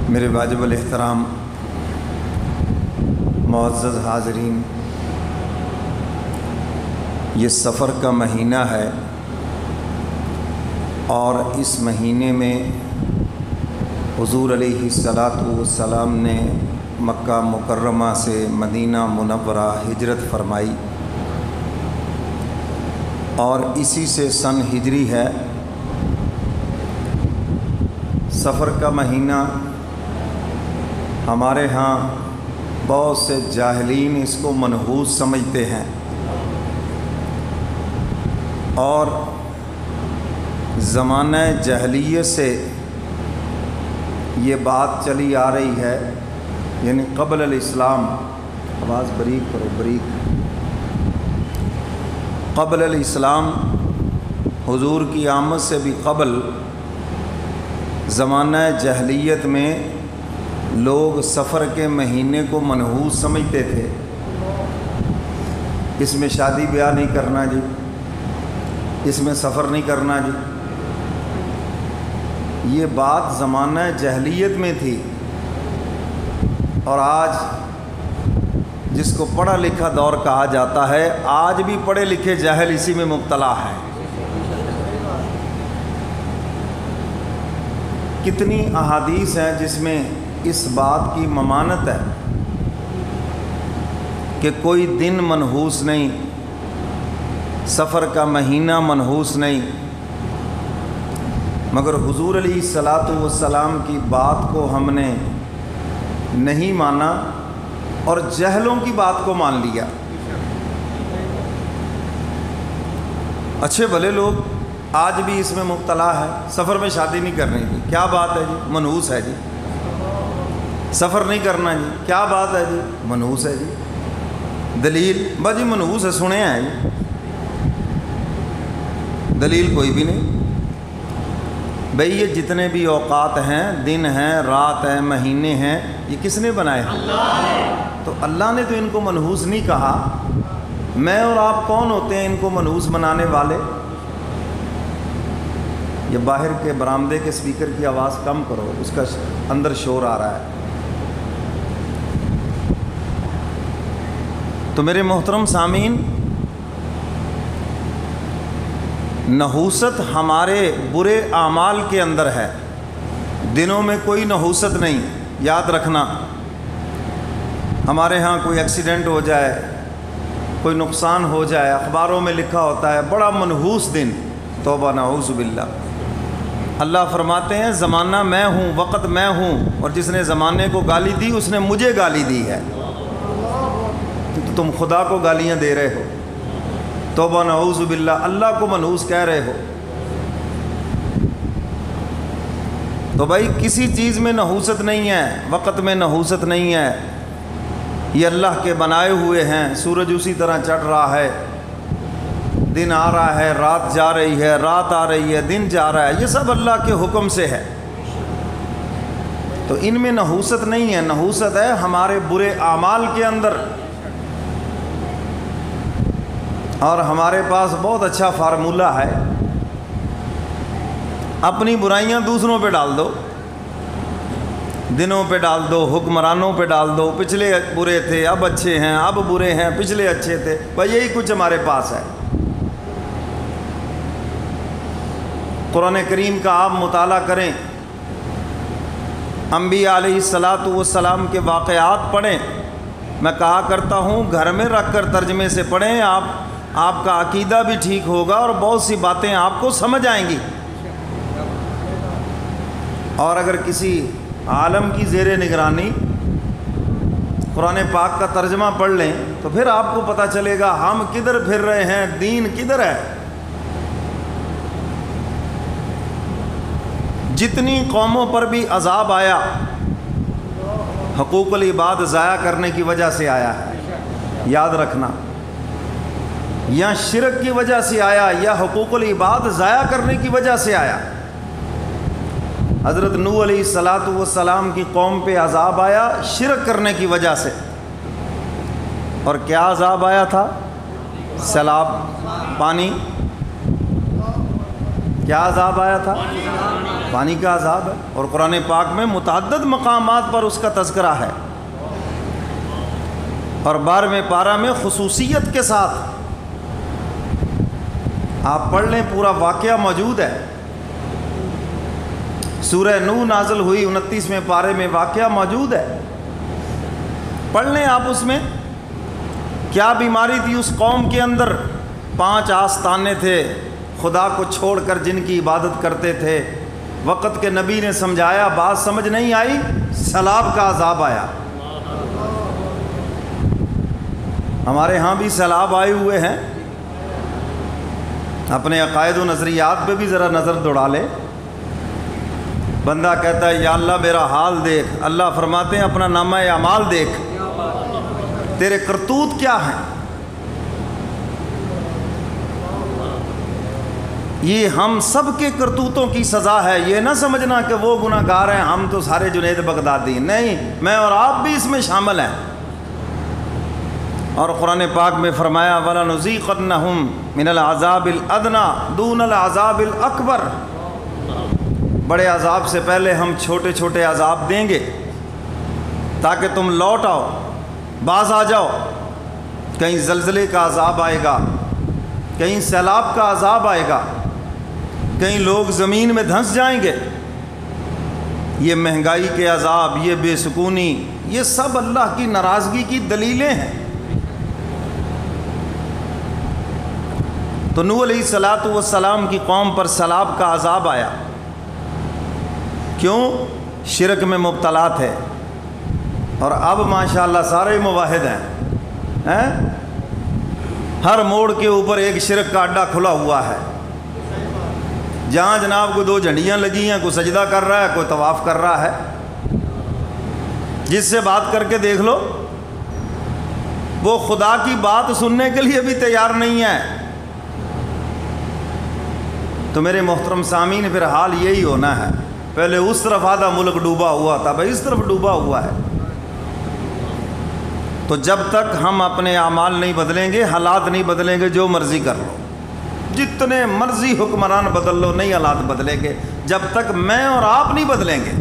میرے واجب الاحترام معزز حاضرین، یہ سفر کا مہینہ ہے اور اس مہینے میں حضور علیہ الصلاۃ والسلام نے مکہ مکرمہ سے مدینہ منورہ ہجرت فرمائی، اور اسی سے سن ہجری ہے۔ سفر کا مہینہ ہمارے ہاں بہت سے جاہلین اس کو منحوس سمجھتے ہیں، اور زمانہ جاہلیت سے یہ بات چلی آ رہی ہے، یعنی قبل الاسلام، آواز بریک کرو بریک، قبل الاسلام، حضور کی آمد سے بھی قبل زمانہ جاہلیت میں لوگ سفر کے مہینے کو منحوس سمجھتے تھے۔ اس میں شادی بیاہ نہیں کرنا جی، اس میں سفر نہیں کرنا جی، یہ بات زمانہ جاہلیت میں تھی، اور آج جس کو پڑھا لکھا دور کہا جاتا ہے، آج بھی پڑھے لکھے جاہل اسی میں مبتلا ہے۔ کتنی احادیث ہیں جس میں اس بات کی ممانت ہے کہ کوئی دن منحوس نہیں، سفر کا مہینہ منحوس نہیں، مگر حضور علیہ الصلاۃ والسلام کی بات کو ہم نے نہیں مانا اور جہلوں کی بات کو مان لیا۔ اچھے بھلے لوگ آج بھی اس میں مبتلا ہے، سفر میں شادی نہیں کرنی جی، کیا بات ہے جی، منحوس ہے جی، سفر نہیں کرنا جی، کیا بات ہے جی، منحوس ہے جی، دلیل بس جی منحوس ہے، سنے ہیں جی، دلیل کوئی بھی نہیں۔ بھئی یہ جتنے بھی اوقات ہیں، دن ہیں، رات ہیں، مہینے ہیں، یہ کس نے بنائے ہیں؟ اللہ نے۔ تو اللہ نے تو ان کو منحوس نہیں کہا، میں اور آپ کون ہوتے ہیں ان کو منحوس بنانے والے؟ یہ باہر کے برآمدے کے سپیکر کی آواز کم کرو، اس کا اندر شور آ رہا ہے۔ تو میرے محترم سامعین، نحوست ہمارے برے اعمال کے اندر ہے، دنوں میں کوئی نحوست نہیں۔ یاد رکھنا، ہمارے ہاں کوئی ایکسیڈنٹ ہو جائے، کوئی نقصان ہو جائے، اخباروں میں لکھا ہوتا ہے بڑا منحوس دن، توبہ نعوذ باللہ۔ اللہ فرماتے ہیں زمانہ میں ہوں، وقت میں ہوں، اور جس نے زمانے کو گالی دی اس نے مجھے گالی دی ہے، تو تم خدا کو گالیاں دے رہے ہو، توبہ نعوذ باللہ، اللہ کو منحوس کہہ رہے ہو۔ تو بھائی کسی چیز میں نحوست نہیں ہے، وقت میں نحوست نہیں ہے، یہ اللہ کے بنائے ہوئے ہیں۔ سورج اسی طرح چڑھ رہا ہے، دن آ رہا ہے، رات جا رہی ہے، رات آ رہی ہے، دن جا رہا ہے، یہ سب اللہ کے حکم سے ہے۔ تو ان میں نحوست نہیں ہے، نحوست ہے ہمارے برے اعمال کے اندر۔ اور ہمارے پاس بہت اچھا فارمولہ ہے، اپنی برائیاں دوسروں پہ ڈال دو، دنوں پہ ڈال دو، حکمرانوں پہ ڈال دو، پچھلے برے تھے اب اچھے ہیں، اب برے ہیں پچھلے اچھے تھے، بس یہی کچھ ہمارے پاس ہے۔ قرآن کریم کا آپ مطالعہ کریں، انبیاء علیہ الصلاۃ والسلام کے واقعات پڑھیں، میں کہا کرتا ہوں گھر میں رکھ کر ترجمے سے پڑھیں، آپ کا عقیدہ بھی ٹھیک ہوگا اور بہت سی باتیں آپ کو سمجھ آئیں گی۔ اور اگر کسی عالم کی زیر نگرانی قرآن پاک کا ترجمہ پڑھ لیں تو پھر آپ کو پتہ چلے گا ہم کدھر پھر رہے ہیں، دین کدھر ہے۔ جتنی قوموں پر بھی عذاب آیا، حقوق العباد ضائع کرنے کی وجہ سے آیا ہے، یاد رکھنا، یا شرک کی وجہ سے آیا یا حقوق العباد ضائع کرنے کی وجہ سے آیا۔ حضرت نوح علیہ الصلاۃ والسلام کی قوم پہ عذاب آیا شرک کرنے کی وجہ سے، اور کیا عذاب آیا تھا؟ سیلاب، پانی۔ کیا عذاب آیا تھا؟ پانی کا عذاب ہے، اور قرآن پاک میں متعدد مقامات پر اس کا تذکرہ ہے، اور 12ویں پارہ میں خصوصیت کے ساتھ آپ پڑھ لیں، پورا واقعہ موجود ہے۔ سورہ نوح نازل ہوئی 29ویں پارے میں واقعہ موجود ہے، پڑھ لیں آپ۔ اس میں کیا بیماری تھی اس قوم کے اندر؟ 5 آستانے تھے خدا کو چھوڑ کر جن کی عبادت کرتے تھے، وقت کے نبی نے سمجھایا، بات سمجھ نہیں آئی، سیلاب کا عذاب آیا۔ ہمارے ہاں بھی سیلاب آئے ہوئے ہیں، اپنے عقائد و نظریات پہ بھی ذرا نظر دوڑا لے۔ بندہ کہتا ہے یا اللہ میرا حال دیکھ، اللہ فرماتے ہیں اپنا نامہ اعمال دیکھ، تیرے کرتوت کیا ہیں۔ یہ ہم سب کے کرتوتوں کی سزا ہے، یہ نہ سمجھنا کہ وہ گناہ گار ہیں، ہم تو سارے جنید بغدادی، نہیں، میں اور آپ بھی اس میں شامل ہیں۔ اور قرآن پاک میں فرمایا وَلَنُذِيقَنَّهُمْ مِنَ الْعَذَابِ الْأَدْنَىٰ دُونَ الْعَذَابِ الْأَكْبَرِ، بڑے عذاب سے پہلے ہم چھوٹے چھوٹے عذاب دیں گے تاکہ تم لوٹ آؤ، باز آ جاؤ۔ کہیں زلزلے کا عذاب آئے گا، کہیں سیلاب کا عذاب آئے گا، کہیں لوگ زمین میں دھنس جائیں گے۔ یہ مہنگائی کے عذاب، یہ بے سکونی، یہ سب اللہ کی ناراضگی کی دلیلیں ہیں۔ تو نوح علیہ السلام کی قوم پر سیلاب کا عذاب آیا، کیوں؟ شرک میں مبتلا تھے، اور اب ماشاءاللہ سارے موحد ہیں۔ ہر موڑ کے اوپر ایک شرک کا اڈا کھلا ہوا ہے، جہاں جناب کو 2 جھنڈیاں لگی ہیں، کوئی سجدہ کر رہا ہے، کوئی طواف کر رہا ہے۔ جس سے بات کر کے دیکھ لو، وہ خدا کی بات سننے کے لیے بھی تیار نہیں ہے۔ تو میرے محترم سامعین، پھر حال یہی ہونا ہے، پہلے اس طرف آدھا ملک ڈوبا ہوا تھا، بھائی اس طرف ڈوبا ہوا ہے۔ تو جب تک ہم اپنے اعمال نہیں بدلیں گے، حالات نہیں بدلیں گے، جو مرضی کر لو، جتنے مرضی حکمران بدل لو، نہیں حالات بدلیں گے جب تک میں اور آپ نہیں بدلیں گے،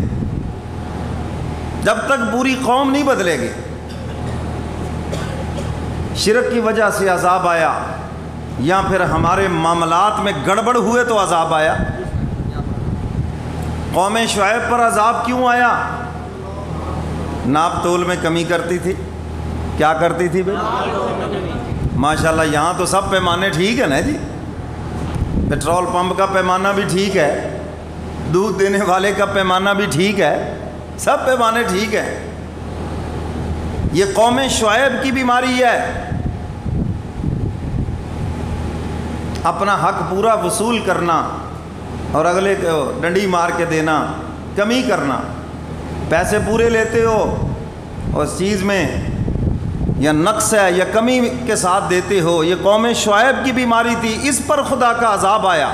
جب تک پوری قوم نہیں بدلے گی۔ شرک کی وجہ سے عذاب آیا، یا پھر ہمارے معاملات میں گڑبڑ ہوئے تو عذاب آیا۔ قوم شعیب پر عذاب کیوں آیا؟ ناپ تول میں کمی کرتی تھی۔ کیا کرتی تھی بھائی؟ ماشاءاللہ یہاں تو سب پیمانے ٹھیک ہے نا جی، پیٹرول پمپ کا پیمانہ بھی ٹھیک ہے، دودھ دینے والے کا پیمانہ بھی ٹھیک ہے، سب پیمانے ٹھیک ہیں۔ یہ قوم شعیب کی بیماری ہے، اپنا حق پورا وصول کرنا اور اگلے کو ڈنڈی مار کے دینا، کمی کرنا، پیسے پورے لیتے ہو اس چیز میں یا نقص ہے یا کمی کے ساتھ دیتے ہو۔ یہ قوم شعیب کی بیماری تھی، اس پر خدا کا عذاب آیا،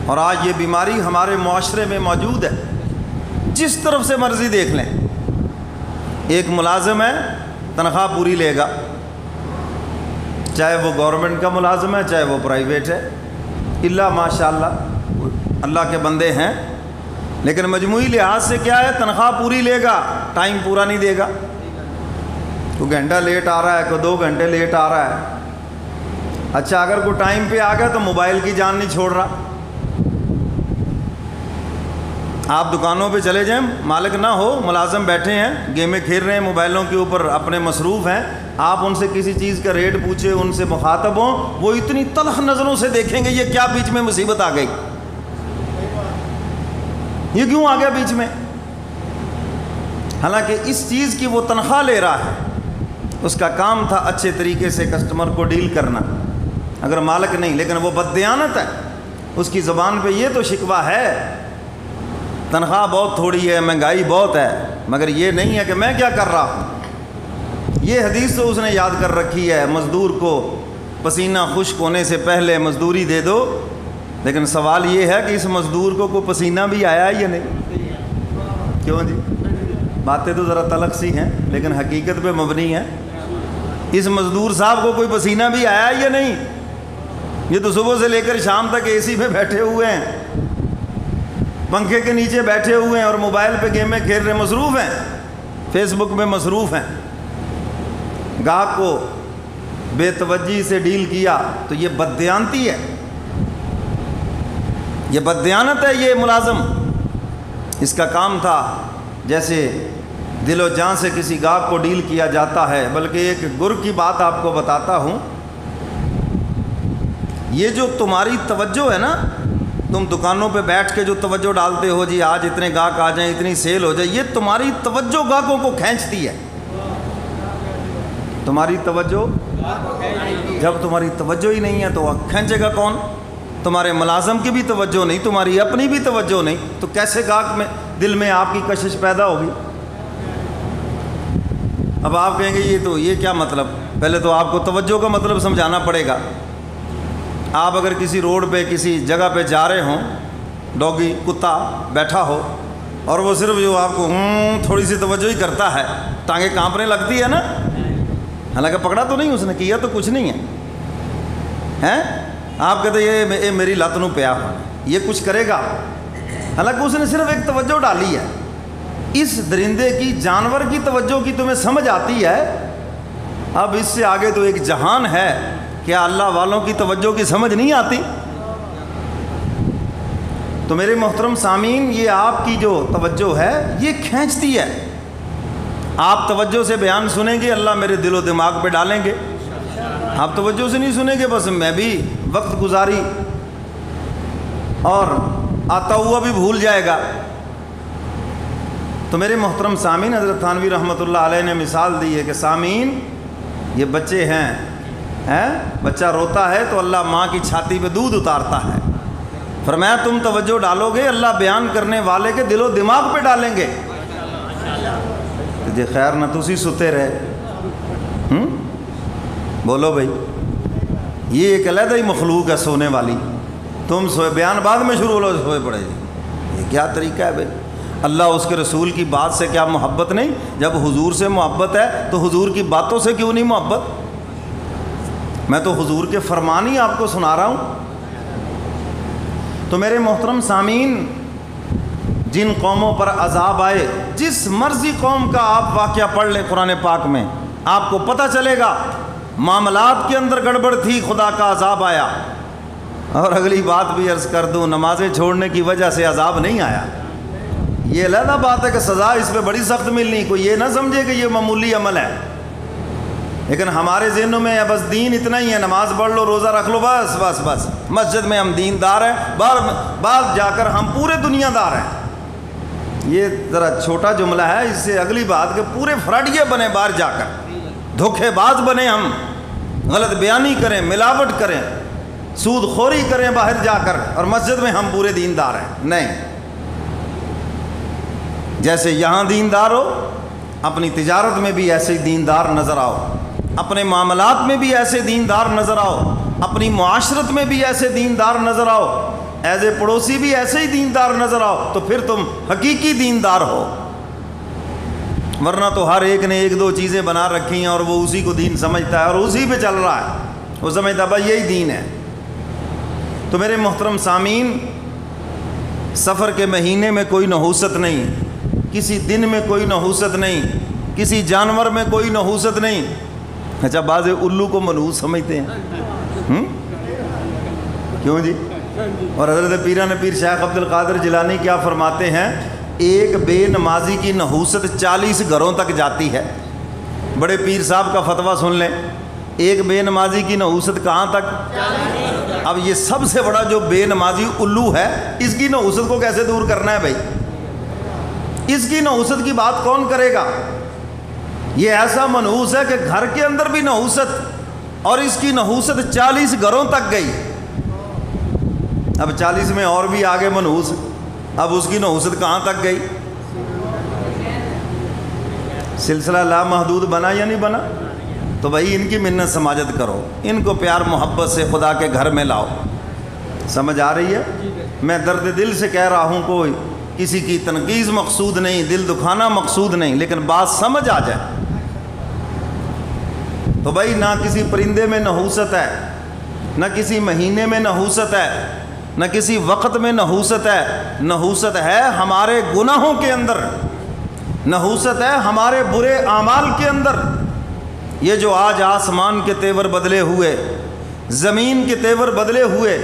اور آج یہ بیماری ہمارے معاشرے میں موجود ہے، جس طرف سے مرضی دیکھ لیں۔ ایک ملازم ہے، تنخواہ پوری لے گا، چاہے وہ گورنمنٹ کا ملازم ہے چاہے وہ پرائیویٹ ہے، اللہ ماشاءاللہ اللہ کے بندے ہیں، لیکن مجموعی لحاظ سے کیا ہے؟ تنخواہ پوری لے گا، ٹائم پورا نہیں دے گا، کوئی گھنٹہ لیٹ آ رہا ہے، کوئی 2 گھنٹے لیٹ آ رہا ہے۔ اچھا اگر کوئی ٹائم پہ آ گیا تو موبائل کی جان نہیں چھوڑ رہا۔ آپ دکانوں پہ چلے جائیں، مالک نہ ہو، ملازم بیٹھے ہیں گیمیں کھیل رہے ہیں، موبائلوں کے اوپر اپنے مصروف ہیں، آپ ان سے کسی چیز کا ریٹ پوچھیں، ان سے مخاطب ہوں، وہ اتنی تلخ نظروں سے دیکھیں گے یہ کیا بیچ میں مصیبت آ گئی، یہ کیوں آ گیا بیچ میں؟ حالانکہ اس چیز کی وہ تنخواہ لے رہا ہے، اس کا کام تھا اچھے طریقے سے کسٹمر کو ڈیل کرنا، اگر مالک نہیں، لیکن وہ بددیانت ہے، اس کی زبان پہ یہ تو شکوہ ہے تنخواہ بہت تھوڑی ہے، مہنگائی بہت ہے، مگر یہ نہیں ہے کہ میں کیا کر رہا ہوں۔ یہ حدیث تو اس نے یاد کر رکھی ہے، مزدور کو پسینہ خشک ہونے سے پہلے مزدوری دے دو، لیکن سوال یہ ہے کہ اس مزدور کو کوئی پسینہ بھی آیا یا نہیں؟ کیوں جی؟ باتیں تو ذرا تلخ سی ہیں لیکن حقیقت پہ مبنی ہیں۔ اس مزدور صاحب کو کوئی پسینہ بھی آیا یا نہیں؟ یہ تو صبح سے لے کر شام تک اے سی پہ بیٹھے ہوئے ہیں، پنکھے کے نیچے بیٹھے ہوئے ہیں اور موبائل پہ گیمیں کھیل رہے، مصروف ہیں، فیس بک میں مصروف ہیں۔ گاہک کو بے توجہی سے ڈیل کیا تو یہ بددیانتی ہے، یہ بددیانت ہے۔ یہ ملازم، اس کا کام تھا جیسے دل و جان سے کسی گاہک کو ڈیل کیا جاتا ہے۔ بلکہ ایک گرگ کی بات آپ کو بتاتا ہوں، یہ جو تمہاری توجہ ہے نا، تم دکانوں پہ بیٹھ کے جو توجہ ڈالتے ہو، جی آج اتنے گاہک آ جائیں، اتنی سیل ہو جائے، یہ تمہاری توجہ گاہکوں کو کھینچتی ہے۔ تمہاری توجہ، جب تمہاری توجہ ہی نہیں ہے تو کھینچے گا کون؟ تمہارے ملازم کی بھی توجہ نہیں، تمہاری اپنی بھی توجہ نہیں، تو کیسے گاہک میں دل میں آپ کی کشش پیدا ہوگی؟ اب آپ کہیں گے یہ کیا مطلب؟ پہلے تو آپ کو توجہ کا مطلب سمجھانا پڑے گا۔ آپ اگر کسی روڈ پہ کسی جگہ پہ جا رہے ہوں، ڈوگی کتا بیٹھا ہو اور وہ صرف جو آپ کو تھوڑی سی توجہ ہی کرتا ہے، ٹانگیں کانپنے لگتی ہے نا، حالانکہ پکڑا تو نہیں اس نے، کیا تو کچھ نہیں ہے، آپ کہتے یہ میری لت نو پیا ہو، یہ کچھ کرے گا، حالانکہ اس نے صرف ایک توجہ ڈالی ہے۔ اس درندے کی، جانور کی توجہ کی تمہیں سمجھ آتی ہے، اب اس سے آگے تو ایک جہان ہے، کیا اللہ والوں کی توجہ کی سمجھ نہیں آتی؟ تو میرے محترم سامعین، یہ آپ کی جو توجہ ہے یہ کھینچتی ہے۔ آپ توجہ سے بیان سنیں گے، اللہ میرے دل و دماغ پہ ڈالیں گے۔ آپ توجہ سے نہیں سنیں گے، بس میں بھی وقت گزاری اور آتا ہوا بھی بھول جائے گا۔ تو میرے محترم سامعین، حضرت تھانوی رحمۃ اللہ علیہ نے مثال دی ہے کہ سامعین، یہ بچے ہیں، بچہ روتا ہے تو اللہ ماں کی چھاتی پہ دودھ اتارتا ہے، فرمایا تم توجہ ڈالو گے، اللہ بیان کرنے والے کے دل و دماغ پہ ڈالیں گے۔ جی خیر نہ تسی ستے رہے، بولو بھائی، یہ ایک علیحدہ ہی مخلوق ہے سونے والی، تم سوئے، بیان بعد میں شروع ہو سوئے پڑے جی، یہ کیا طریقہ ہے بھائی؟ اللہ اس کے رسول کی بات سے کیا محبت نہیں؟ جب حضور سے محبت ہے تو حضور کی باتوں سے کیوں نہیں محبت؟ میں تو حضور کے فرمان ہی آپ کو سنا رہا ہوں۔ تو میرے محترم سامعین، جن قوموں پر عذاب آئے، جس مرضی قوم کا آپ واقعہ پڑھ لیں قرآن پاک میں، آپ کو پتہ چلے گا معاملات کے اندر گڑبڑ تھی، خدا کا عذاب آیا۔ اور اگلی بات بھی عرض کر دوں، نمازیں چھوڑنے کی وجہ سے عذاب نہیں آیا، یہ علیحدہ بات ہے کہ سزا اس پہ بڑی سخت ملنی، کوئی یہ نہ سمجھے کہ یہ معمولی عمل ہے، لیکن ہمارے ذہنوں میں بس دین اتنا ہی ہے، نماز پڑھ لو، روزہ رکھ لو، بس بس بس، مسجد میں ہم دیندار ہیں، بعد جا کر ہم پورے دنیا دار ہیں۔ یہ ذرا چھوٹا جملہ ہے، اس سے اگلی بات کہ پورے فراڈیے بنے باہر جا کر، دھوکے باز بنے ہم، غلط بیانی کریں، ملاوٹ کریں، سود خوری کریں باہر جا کر، اور مسجد میں ہم پورے دیندار ہیں۔ نہیں، جیسے یہاں دیندار ہو، اپنی تجارت میں بھی ایسے دیندار نظر آؤ، اپنے معاملات میں بھی ایسے دیندار نظر آؤ، اپنی معاشرت میں بھی ایسے دیندار نظر آؤ، ایز اے پڑوسی بھی ایسے ہی دیندار نظر آؤ، تو پھر تم حقیقی دیندار ہو۔ ورنہ تو ہر ایک نے ایک دو چیزیں بنا رکھی ہیں اور وہ اسی کو دین سمجھتا ہے اور اسی پہ چل رہا ہے، وہ سمجھتا ہے بھائی یہی دین ہے۔ تو میرے محترم سامعین، سفر کے مہینے میں کوئی نحوست نہیں، کسی دن میں کوئی نحوست نہیں، کسی جانور میں کوئی نحوست نہیں۔ اچھا، بعض الو کو منحوس سمجھتے ہیں، کیوں جی؟ اور حضرت پیران پیر شیخ عبد القادر جیلانی کیا فرماتے ہیں؟ ایک بے نمازی کی نحوست 40 گھروں تک جاتی ہے۔ بڑے پیر صاحب کا فتویٰ سن لیں، ایک بے نمازی کی نحوست کہاں تک؟ اب یہ سب سے بڑا جو بے نمازی الو ہے، اس کی نحوست کو کیسے دور کرنا ہے بھائی؟ اس کی نحوست کی بات کون کرے گا؟ یہ ایسا منحوس ہے کہ گھر کے اندر بھی نحوست، اور اس کی نحوست 40 گھروں تک گئی۔ اب 40 میں اور بھی آگے منحوس، اب اس کی نحوست کہاں تک گئی؟ سلسلہ لامحدود بنا یا نہیں بنا؟ تو بھائی ان کی منت سماجت کرو، ان کو پیار محبت سے خدا کے گھر میں لاؤ۔ سمجھ آ رہی ہے؟ میں درد دل سے کہہ رہا ہوں، کوئی کسی کی تنقید مقصود نہیں، دل دکھانا مقصود نہیں، لیکن بات سمجھ آ جائے تو بھائی، نہ کسی پرندے میں نحوست ہے، نہ کسی مہینے میں نحوست ہے، نہ کسی وقت میں نحوست ہے، نحوست ہے ہمارے گناہوں کے اندر، نحوست ہے ہمارے برے اعمال کے اندر۔ یہ جو آج آسمان کے تیور بدلے ہوئے، زمین کے تیور بدلے ہوئے،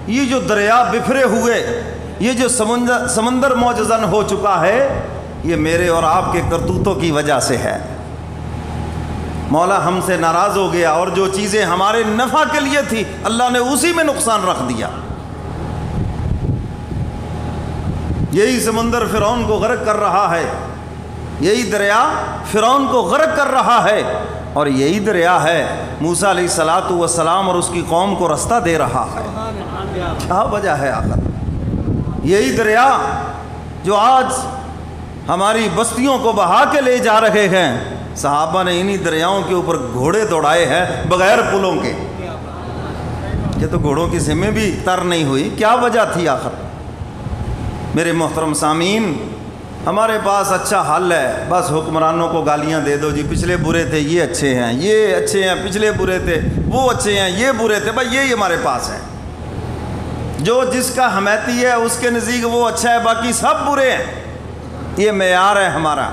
یہ جو دریا بکھرے ہوئے، یہ جو سمندر معجزن ہو چکا ہے، یہ میرے اور آپ کے کرتوتوں کی وجہ سے ہے۔ مولا ہم سے ناراض ہو گیا، اور جو چیزیں ہمارے نفع کے لیے تھی اللہ نے اسی میں نقصان رکھ دیا۔ یہی سمندر فرعون کو غرق کر رہا ہے، یہی دریا فرعون کو غرق کر رہا ہے، اور یہی دریا ہے موسیٰ علیہ الصلوۃ والسلام اور اس کی قوم کو رستہ دے رہا ہے۔ کیا وجہ ہے آخر؟ یہی دریا جو آج ہماری بستیوں کو بہا کے لے جا رہے ہیں، صحابہ نے انہی دریاؤں کے اوپر گھوڑے دوڑائے ہیں بغیر پلوں کے۔ یہ تو گھوڑوں کی ذمہ بھی تر نہیں ہوئی، کیا وجہ تھی آخر؟ میرے محترم سامعین، ہمارے پاس اچھا حل ہے، بس حکمرانوں کو گالیاں دے دو، جی پچھلے برے تھے یہ اچھے ہیں، یہ اچھے ہیں، پچھلے برے تھے وہ اچھے ہیں، یہ برے تھے، بھائی یہی ہمارے پاس ہے۔ جو جس کا حمیتی ہے اس کے نزدیک وہ اچھا ہے، باقی سب برے ہیں، یہ معیار ہے ہمارا۔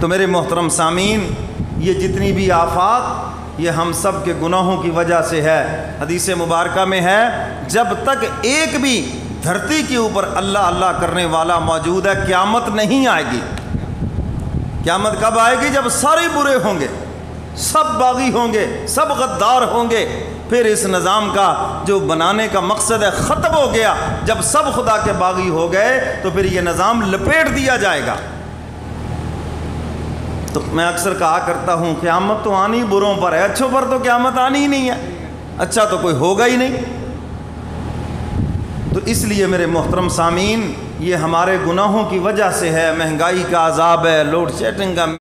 تو میرے محترم سامعین، یہ جتنی بھی آفات یہ ہم سب کے گناہوں کی وجہ سے ہے۔ حدیث مبارکہ میں ہے جب تک ایک بھی دھرتی کے اوپر اللہ اللہ کرنے والا موجود ہے قیامت نہیں آئے گی۔ قیامت کب آئے گی؟ جب سارے برے ہوں گے، سب باغی ہوں گے، سب غدار ہوں گے، پھر اس نظام کا جو بنانے کا مقصد ہے ختم ہو گیا۔ جب سب خدا کے باغی ہو گئے تو پھر یہ نظام لپیٹ دیا جائے گا۔ تو میں اکثر کہا کرتا ہوں قیامت تو آنی بروں پر ہے، اچھوں پر تو قیامت آنی ہی نہیں ہے، اچھا تو کوئی ہوگا ہی نہیں۔ تو اس لیے میرے محترم سامعین، یہ ہمارے گناہوں کی وجہ سے ہے، مہنگائی کا عذاب ہے، لوڈ شیڈنگ کا